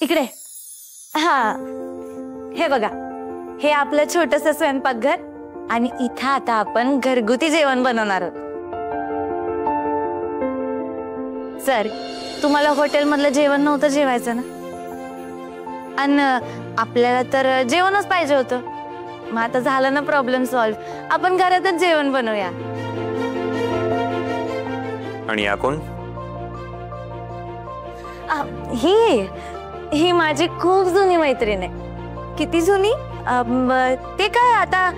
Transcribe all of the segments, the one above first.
इकडे। हा हे बघा, हे आपलं छोटंसं स्वयंपाकघर आणि इथं आता आपण घरगुती जेवण बनवणार आहोत। सर, तुम्हाला हॉटेलमधलं जेवण नव्हतं जेवायचं ना? आणि आपल्याला तर जेवणच पाहिजे होतं। मग आता झालं ना प्रॉब्लेम सॉल्व्ह, आपण घरातच जेवण बनवूया। आणि या कोण? ही माझी खूप जुनी मैत्रीण आहे। किती जुनी? ते काय आता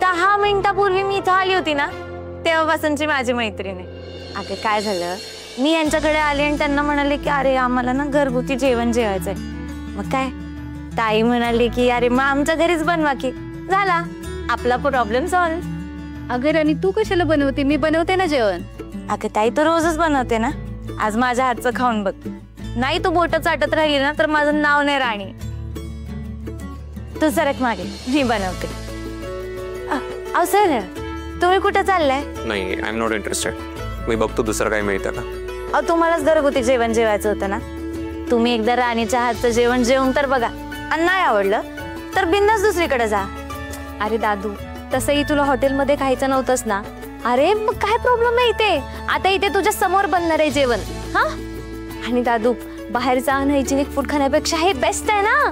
10 मिनिटापूर्वी मी इथं आली होती ना, तेव्हापासूनची माझी मैत्रीण आहे। अगं काय झालं, मी यांच्याकडे आले आणि त्यांना म्हणाले की अरे आम्हाला ना घरगुती जेवण जेवायचंय। मग काय ताई म्हणाली की अरे मग आमच्या घरीच बनवा की, झाला आपला प्रॉब्लेम सॉल्व्ह। अगं आणि तू कशाला बनवते? मी बनवते ना जेवण। अगं ताई तू रोजच बनवते ना, आज माझ्या हातचं खाऊन बघ। नाही तू बोट चाटत राहिली ना तर माझं नाव नाही राणी। तू सरक मागे, मी बनवते। अहो सर, तुम्ही कुठे चाललाय? नाही, आय एम नॉट इंटरेस्टेड। मी बघतो दुसरं काय मिळतं का। अहो तुम्हालाच घरगुती जेवण जेवायचं होतं ना, तुम्ही एकदा राणीच्या हातचं जेवण जेवून तर बघा, आणि नाही आवडलं तर बिंदास दुसरीकडे जा। अरे दादू, तसंही तुला हॉटेलमध्ये खायचं नव्हतंच ना। अरे मग काय प्रॉब्लेम आहे इथे? आता इथे तुझ्या समोर बनणार आहे जेवण। हा, आणि दादू बाहेरचं अनहायजेनिक फूड खाण्यापेक्षा हे बेस्ट आहे ना।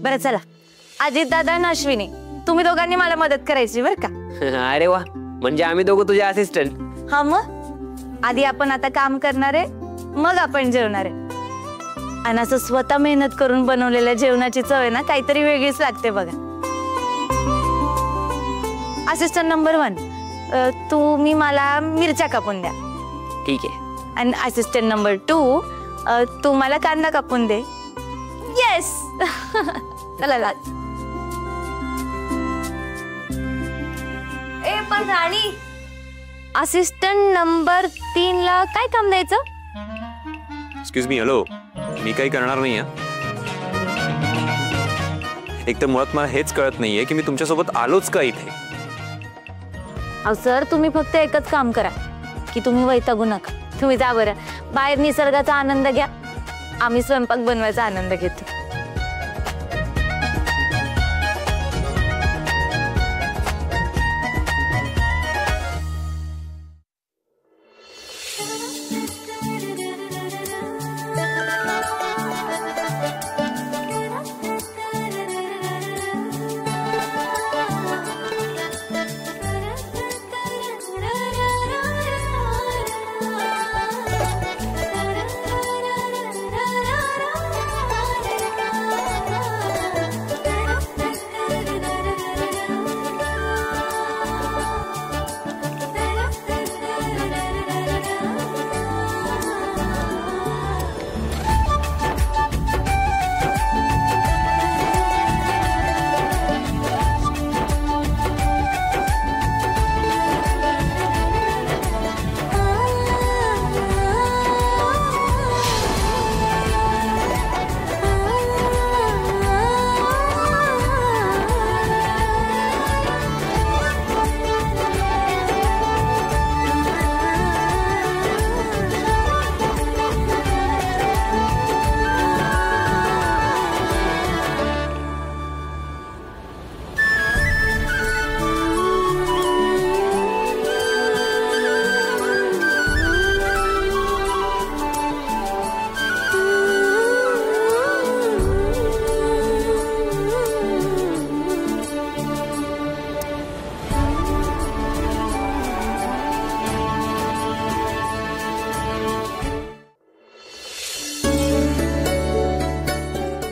बरं चला, अजित दादा आणि अश्विनी, तुम्ही दोघांनी मला मदत करायची बरं का? अरे वा, म्हणजे आम्ही दोघं तुझे असिस्टंट? हा, मग आधी आपण आता काम करणार आहे, मग आपण जेवणार आहे। आणि असं स्वतः मेहनत करून बनवलेल्या जेवणाची चव आहे ना काहीतरी वेगळीच लागते बघा। असिस्टंट नंबर 1, तुम्ही मला मिरच्या कापून द्या। ठीक आहे। आणि असिस्टंट नंबर 2, तू मला कांदा कापून दे। येस चला। ए पण राणी, असिस्टंट नंबर 3 ला काय काम द्यायचं? एक्सक्यूज मी, हॅलो, मी काही करणार नाही। एक तर मुळात मला हेच कळत नाहीये की मी तुमच्यासोबत आलोच का इथे। अहो सर, तुम्ही फक्त एकच काम करा की तुम्ही वैतागू नका। तुम्ही जा बरं, बाहेर निसर्गाचा आनंद घ्या, आम्ही स्वयंपाक बनवायचा आनंद घेतो।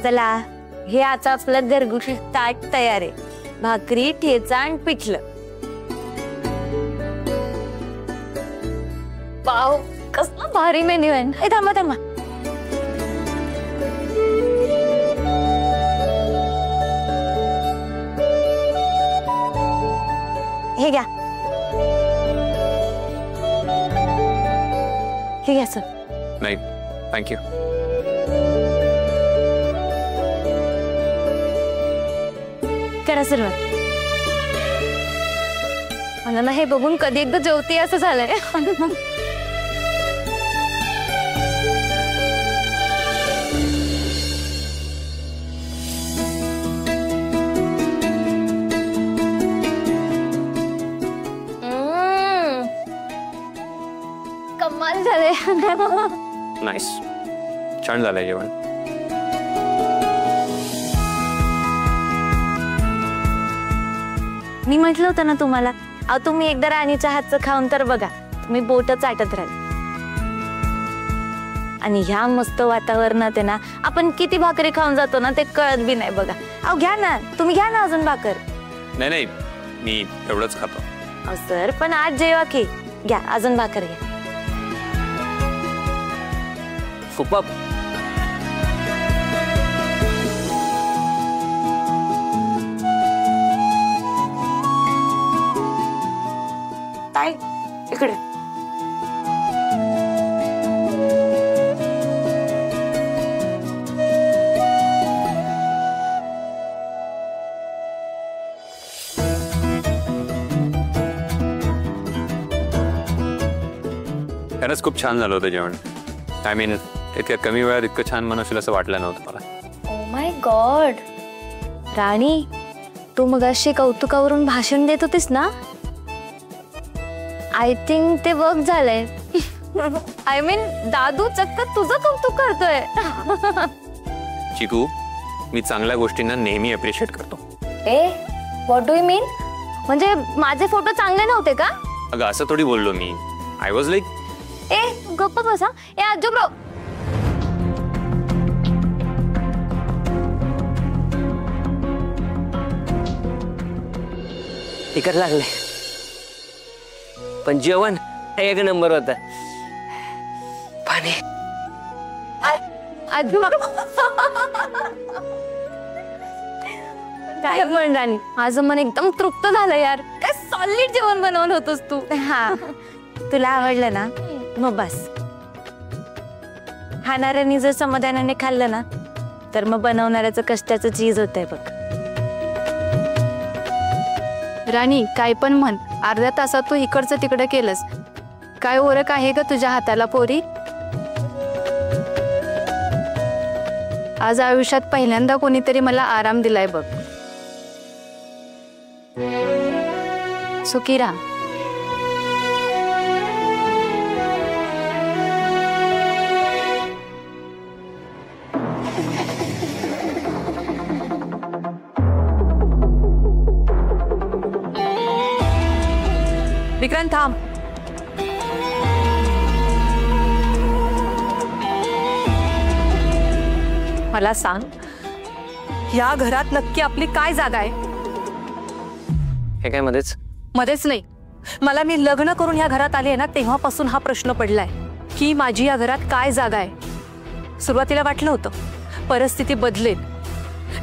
चला, हे आता आपलं घरगुती ताट तयार आहे। भाकरी, ठेचा आणि पिठलं। वाव, कसला भारी मेन्यू आहे। थांबा थांबा, हे घ्या, हे घ्या सर। नाही, थँक्यू। करा सुरुवात। मला ना हे बघून कधी एकदा जेवते असं झालंय. कमाल झाले. नाईस, छान झालंय जेवण. मी म्हटलं होतं ना तुम्हाला, अहो तुम्ही एकदा राणीच्या हातचं खाऊन तर बघा, तुम्ही बोट चाटत राहाल. आणि ह्या मस्त वातावरणात आहे ना, आपण किती भाकरी खाऊन जातो ना ते कळत बी नाही बघा. अहो घ्या ना, तुम्ही घ्या ना अजून भाकर. नाही नाही, मी एवढंच खातो. अहो सर, पण आज जेवा की, घ्या अजून भाकर घ्या. सुपर. ताई इकडे. खरंच खूप छान झालं होतं जेवण. आय मीन इतक्या कमी वेळात इतकं छान बनवशील असं वाटलं नव्हतं मला. Oh my God. राणी, तू मगाशी कौतुकावरून भाषण देत होतीस ना, आय थिंक ते वर्क झालंय. आय मीन दादू चक्क तुझं कौतुक करतोय. चिकू, मी चांगल्या गोष्टींना नेहमी अप्रिशिएट करतो. ए, व्हॉट डू यू मीन? म्हणजे माझे फोटो चांगले नव्हते का? अगं असं थोडी बोललो मी. I was like. ए गप्प बसा. ए आजू ब्रो. तिकट लागले, पण जेवण एक नंबर होत. पाणी. आजू काय पण राणी, माझं मन एकदम तृप्त झालं यार. काय सॉलिड जेवण बनवलं होतंस तू. हा, तुला आवडलं ना, मग बस. खाणाऱ्यांनी जर समाधानाने खाल्लं ना, तर मग बनवणाऱ्याचं कष्टाचं चीज होतंय बघ. राणी, काय पण म्हण, अर्ध्या तासात तू इकडचं तिकडं केलंस. काय ओरख आहे ग तुझ्या हाताला पोरी? आज आयुष्यात पहिल्यांदा कोणीतरी मला आराम दिलाय बघ. सुखी राहा. विक्रांत थांब. मला सांग, या घरात नक्की आपली काय जागा आहे? हे काय मध्येच? मध्येच नाही, मला मी लग्न करून या घरात आले ना तेव्हापासून हा प्रश्न पडलाय की माझी या घरात काय जागा आहे. सुरुवातीला वाटलं होतं परिस्थिती बदलेल,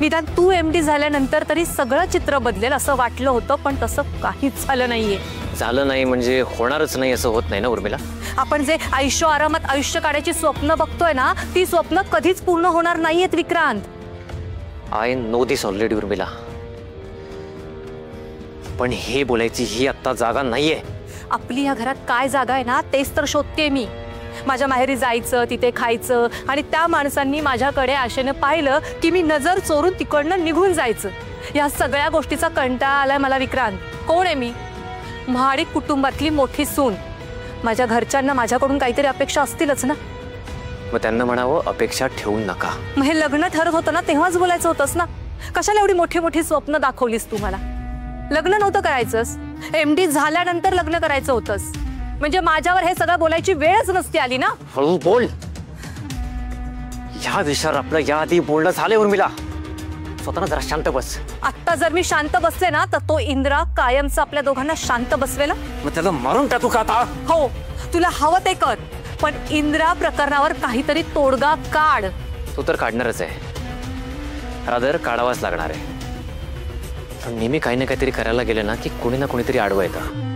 निदान तू MD झाल्यानंतर तरी सगळं चित्र बदलेल असं वाटलं होतं, पण तसं काहीच झालं नाहीये. झालं नाही म्हणजे होणारच नाही असं होत नाही ना उर्मिला. आपण जे आयुष्य आरामात आयुष्य काढायची स्वप्न बघतोय ना, ती स्वप्न कधीच पूर्ण होणार नाहीयेत Vikrant. I know this already Urmila, पण हे बोलायची ही आता जागा नाहीये. आपली या घरात काय जागा आहे ना तेच तर शोधते मी. माझ्या माहेरी जायचं, तिथे खायचं आणि त्या माणसांनी माझ्याकडे आशेने पाहिलं की मी नजर चोरून तिकडनं निघून जायचं. या सगळ्या गोष्टीचा कंटाळा आलाय मला विक्रांत. कोण आहे मी? महाडिक कुटुंबातली मोठी सून. माझ्या घरच्यांना माझ्याकडून काहीतरी अपेक्षा असतीलच ना. मग त्यांना म्हणावं अपेक्षा ठेवू नका. मग हे लग्न ठरत होतं ना तेव्हाच बोलायचं होतंस ना. कशाला एवढी मोठी मोठी स्वप्न दाखवलीस तू मला? लग्न नव्हतं करायचंस, MD झाल्यानंतर लग्न करायचं होतंस. म्हणजे माझ्यावर हे सगळं बोलायची वेळच नसती आली ना. हळू बोल. या विषयावर आपलं याआधी बोलणं झालंय उर्मिला. स्वतःला जरा शांत बस. आता जर मी शांत बसले ना तर तो इंद्रा कायमचा आपल्या दोघांना शांत बसवेला. मग त्याला मारून टाकू का आता? हो, तुला हवं ते कर, पण इंद्रा प्रकरणावर काहीतरी तोडगा काढ. तू तर काढणारच आहे, रादर काढावाच लागणार आहे. पण नेहमी काही ना काहीतरी करायला गेलं ना की कोणी ना कोणीतरी आडवं येतं.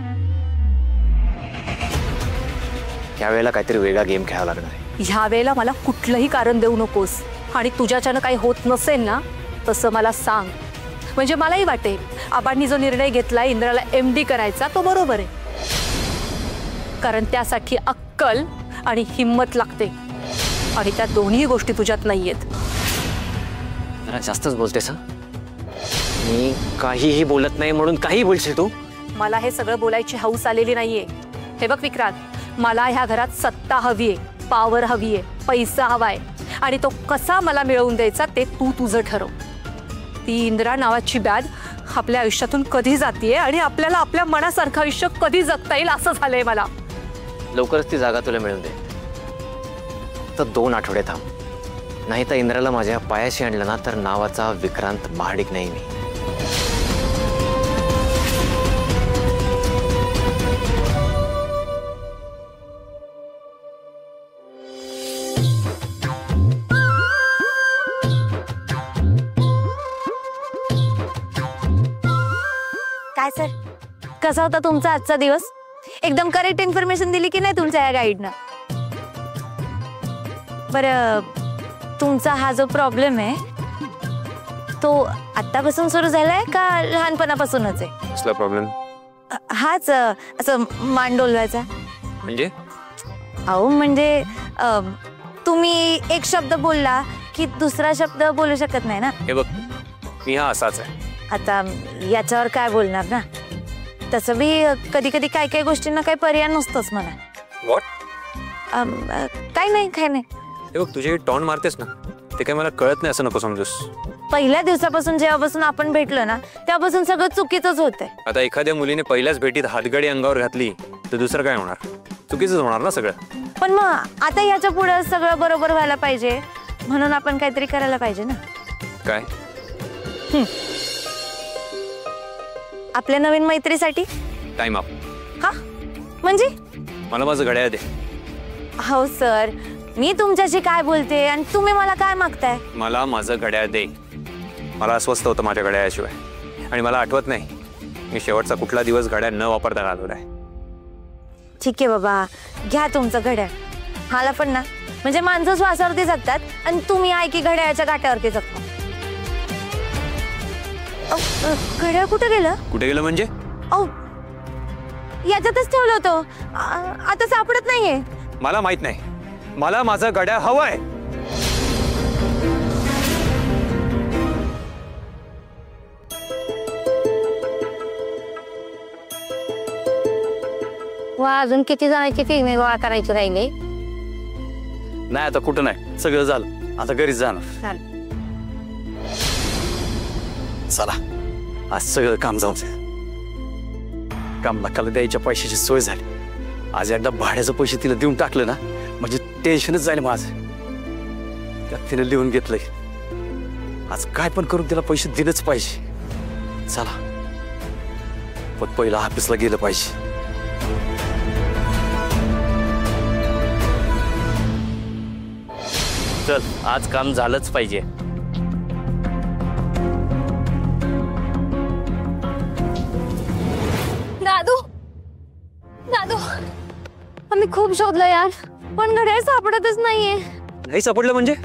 यावेळेला काहीतरी वेगळा गेम खेळावा लागणार आहे. ह्या वेळेला मला कुठलंही कारण देऊ नकोस. आणि तुझ्याच्यानं काही होत नसेल ना तसं मला सांग. म्हणजे मलाही वाटेल आबांनी जो निर्णय घेतला इंद्राला MD करायचा तो बरोबर आहे, कारण त्यासाठी अक्कल आणि हिम्मत लागते आणि त्या दोन्ही गोष्टी तुझ्यात नाहीयेत. जरा जास्तच बोलतेस हं? मी काहीही बोलत नाही म्हणून काही बोलशील तू? मला हे सगळं बोलायची हौस आलेली नाहीये. हे बघ विक्रांत, मला ह्या घरात सत्ता हवी आहे, पावर हवी आहे, पैसा हवाय आणि तो कसा मला मिळवून द्यायचा ते तू तुझं ठरव. ती इंद्रा नावाची बॅद आपल्या आयुष्यातून कधी जातीये आणि आपल्याला आपल्या मनासारखं आयुष्य कधी जगता येईल असं झालंय मला. लवकरच ती जागा तुला मिळून दे. तर 2 आठवडे थांब, नाही तर इंद्राला माझ्या पायाशी आणलं ना तर नावाचा विक्रांत महाडिक नाही मी. काय सर, कसा होता तुमचा आजचा दिवस? एकदम करेक्ट इन्फॉर्मेशन दिली की नाही तुमच्या या गाईडनं? बरं, तुमचा हा जो प्रॉब्लेम आहे तो आत्तापासून सुरू झालाय का लहानपणापासूनच आहे? कसला प्रॉब्लेम? हाच असं मान डोलवायचा. म्हणजे? अहो म्हणजे तुम्ही एक शब्द बोलला की दुसरा शब्द बोलू शकत नाही ना. हे बघ, मी हा असाच आहे. आता याच्यावर काय बोलणार ना. तसं बी कधी कधी काय काय गोष्टींना काही पर्याय नसतोच मला. व्हॉट? काय नाही काय नाही. हे बघ, तुझे टॉन मारतेस ना ते काही मला कळत नाही असं नको समजूस. पहिल्या दिवसापासून जेव्हापासून आपण भेटलो ना तेव्हापासून सगळं चुकीचंच होतंय. आता एखाद्या मुलीने पहिल्याच भेटीत हातगाडी अंगावर घातली तर दुसरं काय होणार? चुकीचंच होणार ना सगळं. पण मग आता याच्या पुढे सगळं बरोबर व्हायला पाहिजे म्हणून आपण काहीतरी करायला पाहिजे ना. काय? आपल्या नवीन मैत्रीसाठी टाइम अप. हा म्हणजे? मला माझं घड्याळ दे. हो सर, मी तुमच्याशी काय बोलते आणि तुम्ही मला काय मागताय? मला माझं घड्याळ दे. मला अस्वस्थ होतं माझ्या घड्याळाशिवाय आणि मला आठवत नाही मी शेवटचा कुठला दिवस घड्याळ न वापरता घालवलाय. ठीक आहे बाबा, घ्या तुमचं घड्याळ. मला पण ना म्हणजे माणसं श्वासावरती जगतात आणि तुम्ही आहे की घड्याळाच्या काट्यावरती जगता. घड्याळ कुठे गेलं? कुठे गेलं म्हणजे? याच्यातच ठेवलं होतं, आता सापडत नाहीये. मला माहित नाही, मला माझं घड्याळ हवंय. वा, अजून किती जणांची फिल्मी गोळा करायची राहिले? नाही आता कुठं नाही, सगळं झालं, आता घरीच जाणार. चला, आज सगळं काम जाऊ दे. काम नकाला द्यायच्या पैशाची सोय झाली. आज एकदा भाड्याचं पैसे तिला देऊन टाकलं ना म्हणजे टेन्शनच जाईल माझं. त्यात तिने लिहून घेतलंय आज काय पण करून तिला पैसे दिलंच पाहिजे. चला, पण पहिला ऑफिसला गेलं पाहिजे. चल, आज काम झालंच पाहिजे. दादू, दादू, आम्ही खूप शोधलं यार, पण घड्याळ सापडतच नाहीये. नाही सापडलं म्हणजे?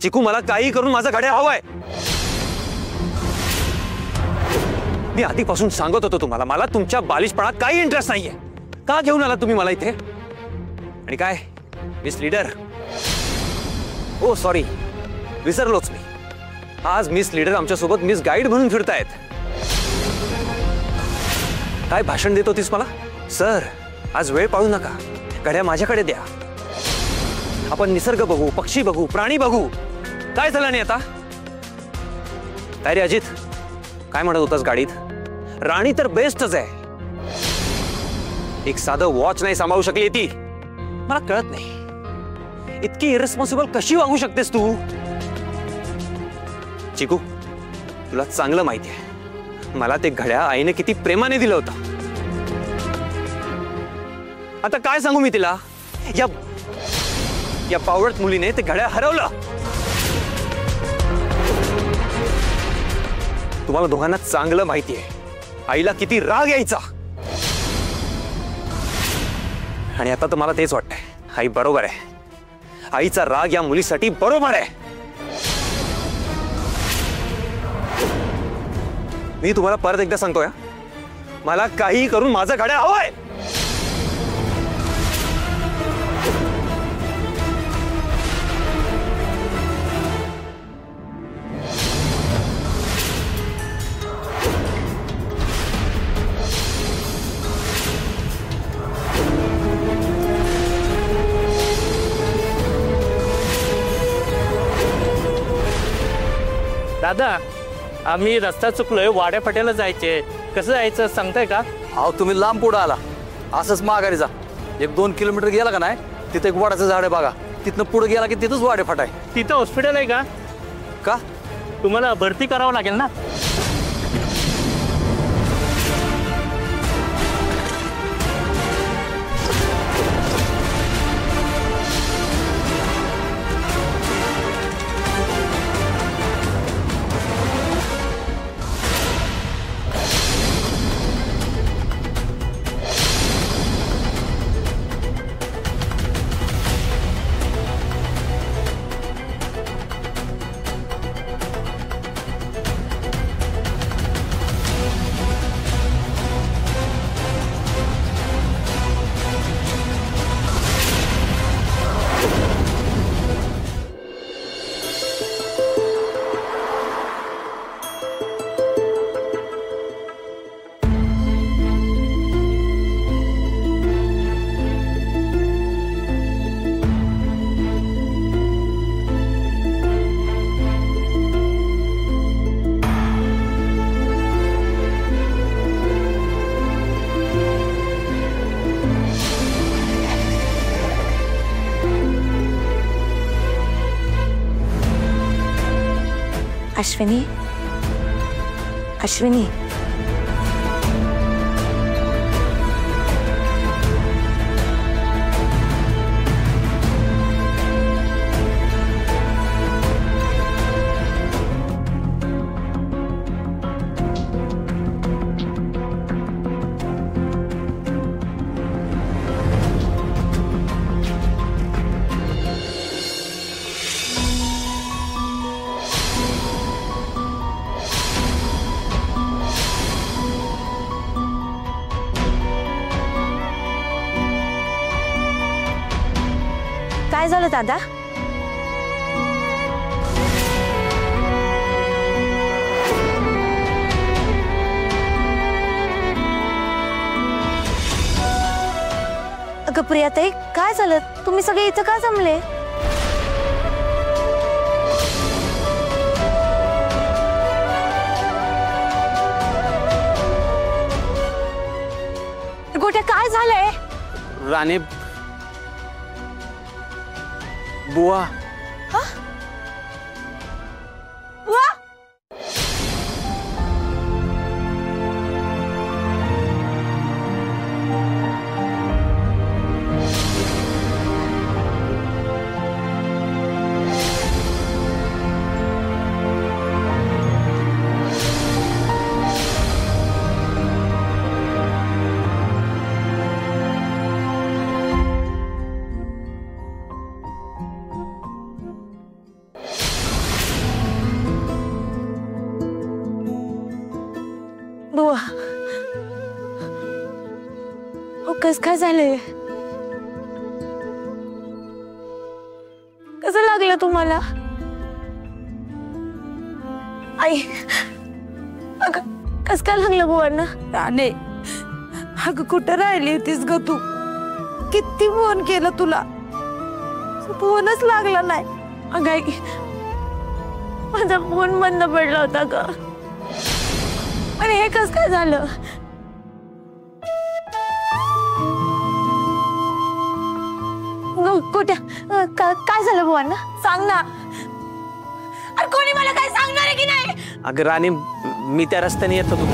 चिकू, मला काही करून माझं घड्याळ हवंय. मी आधीपासून सांगत होतो तुम्हाला, मला तुमच्या बालिशपणात काही इंटरेस्ट नाहीये. का घेऊन आला तुम्ही मला इथे? आणि काय मिस लीडर? ओ सॉरी, विसरलोच मी. आज मिस लीडर आमच्या सोबत मिस गाईड म्हणून फिरतायत. काय भाषण देत होतीस मला? सर, आज वेळ पाळू नका, घड्याळ माझ्याकडे द्या. आपण निसर्ग बघू, पक्षी बघू, प्राणी बघू. काय झालं नाही आता? काय रे अजित, काय म्हणत होतास गाडीत? राणी तर बेस्टच आहे. एक साधं वॉच नाही सांभाळू शकली ती. मला कळत नाही, इतकी इरेस्पॉन्सिबल कशी वागू शकतेस तू? चिकू, तुला चांगलं माहिती आहे मला ते घड्याळ आईने किती प्रेमाने दिलं होतं. आता काय सांगू मी तिला? या पावडत मुलीने ते घड्याळ हरवलं. तुम्हाला दोघांना चांगलं माहिती आहे आईला किती राग यायचा. आणि आता तर मला तेच वाटतंय, आई बरोबर आहे. आईचा राग या मुलीसाठी बरोबर आहे. मी तुम्हाला परत एकदा सांगतोय, मला काही करून माझं गाड्या हवंय. दादा, आम्ही रस्ता चुकलोय, वाड्या फाट्याला जायचे. कसं जायचं सांगताय का? अहो तुम्ही लांब पुढं आला, असंच माघारी जा. 1-2 किलोमीटर गेला का नाही, तिथे एक वडाचं झाड आहे बघा. तिथनं पुढे गेला की तिथंच वाडे फाटा आहे. तिथं हॉस्पिटल आहे का? का? तुम्हाला भरती करावं लागेल ना. अश्विनी, अश्विनी, काय झालं दादा? अगं प्रियाताई, काय झालं? तुम्ही सगळे इथं का जमले? गोट्या, काय झालंय? राणे बुवा. वा, बुवा, हो कस काय झालंय? कसं लागलं तुम्हाला? आई, अगं कस काय लागलं बुवांना? राणे, अगं कुठं राहिली होतीस ग तू? किती फोन केलं तुला, फोनच लागला नाही. अगं आई, माझा फोन बंद पडला होता ग. अरे हे कस काय झालं? कुठे काय झालं बुवांना? सांग ना. अरे कोणी मला काय सांगणार आहे की नाही? अगं राणे, मी त्या रस्त्याने येत होतो.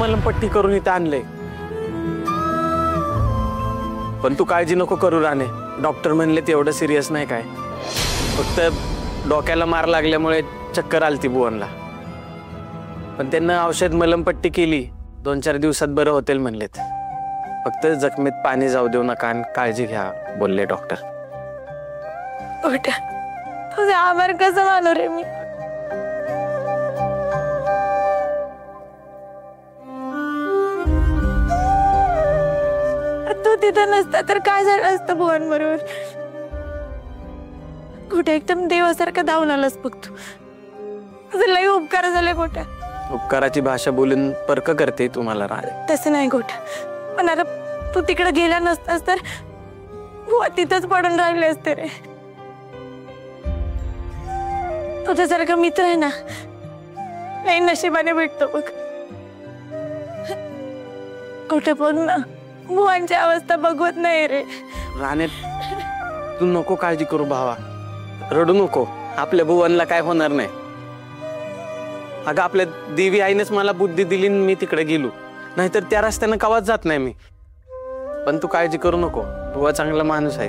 मलमपट्टी करून इथं आणलंय. पण तू काळजी नको करू राणे, डॉक्टर म्हणले तेवढं सिरियस नाही काय, फक्त डोक्याला मार लागल्यामुळे चक्कर आलती बुवांना. पण त्यांना औषध मलमपट्टी केली, 2-4 दिवसात बरं होतील म्हणलेत. फक्त जखमीत पाणी जाऊ देऊ नका आणि काळजी घ्या बोलले डॉक्टर. तुझे आभार कसं मानू रे मी. तू तिथं नसता तर काय झालं असतं बुवांबरोबर. कुठे एकदम देवासारखं धावून आलास बघ तू. तुझे लई उपकार झाले गोट्या. उपकाराची भाषा बोलून परक करते तुम्हाला राणे. तसं नाही गोट्या, पण आता तू तिकडे गेला नसतास तर बुवा तिथंच पडून राहिले असते रे. तुझ्यासारखा मित्र आहे ना लई नशिबाने भेटतो बघ. कुठे बघ ना बुवांची अवस्था बघवत नाही रे. राणे तू नको काळजी करू भावा, रडू नको. आपल्या बुवांना काय होणार नाही. अगं आपल्या देवी आईनेच मला बुद्धी दिली, मी तिकडे गेलो, नाहीतर त्या रस्त्यानं कवाच जात नाही मी. पण तू काळजी करू नको, बुवा चांगला माणूस आहे,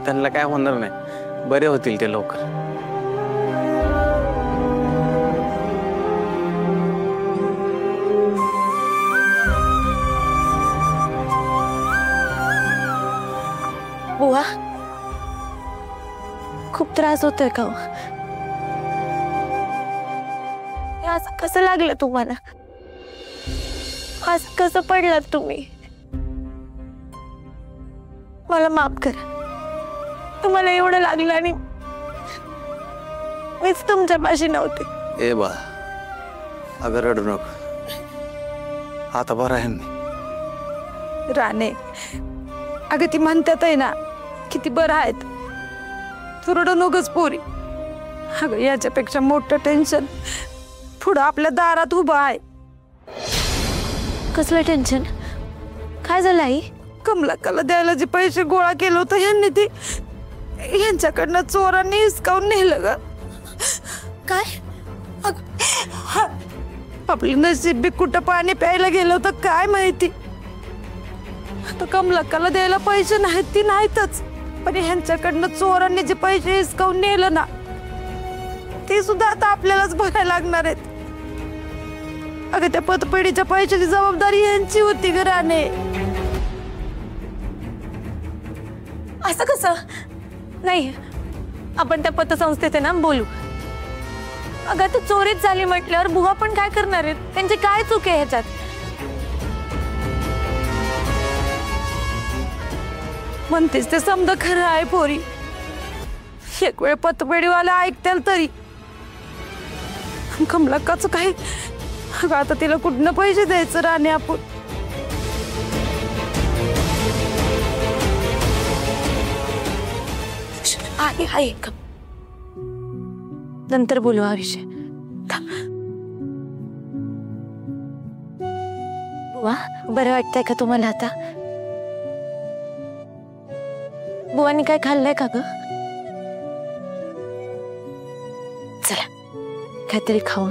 त्यांना काय होणार नाही, बरे होतील ते लवकर. बुवा खूप त्रास होतोय का? असं कसं लागलं तुम्हाला? असं कसं पडलात तुम्ही? मला माफ करा, तुम्हाला एवढं लागलं आणि मीच तुमच्या पाशी नव्हते. ए बा अगं रडू नको, आता बरं आहे मी. राणे अगं ती म्हणतात आहे ना किती बरं आहेत, तू रडू नकोस पोरी. अगं याच्यापेक्षा मोठं टेन्शन पुढं आपल्या दारात उभं आहे. कसलं टेन्शन? काय झालं आई? कमलाकाला द्यायला जे पैसे गोळा केलं होतं ह्यांनी ते यांच्याकडनं चोरांनी हिसकावून नेलं ग. काय? आपलं नशीब बी कुठं पाणी प्यायला गेलं होतं काय माहिती. आता कमलाकाला द्यायला पैसे नाहीत ती नाहीतच, पण ह्यांच्याकडनं चोरांनी जे पैसे हिसकावून नेलं ना ते सुद्धा आता आपल्यालाच बघायला लागणार आहेत. अगं त्या पतपेढीच्या पैशाची जबाबदारी यांची होती ग राणे. असं कसं? नाही, आपण त्या पतसंस्थेत ना बोलू. अगं तर चोरीच झाली म्हटल्यावर बुवा पण काय करणार आहेत? त्यांची काय चूक आहे ह्याच्यात? म्हणतेस ते समजा खरं आहे पोरी. एक वेळ पतपेढीवाला ऐकतील तरी कमलाकाचं काय? अगं आता तिला कुठनं पैसे द्यायचं राणे आपण? आहे आहे नंतर बोलू हा विषय. बुवा बरं वाटतंय का तुम्हाला आता? बुवानी काय खाल्लंय का ग? चला काहीतरी खाऊ.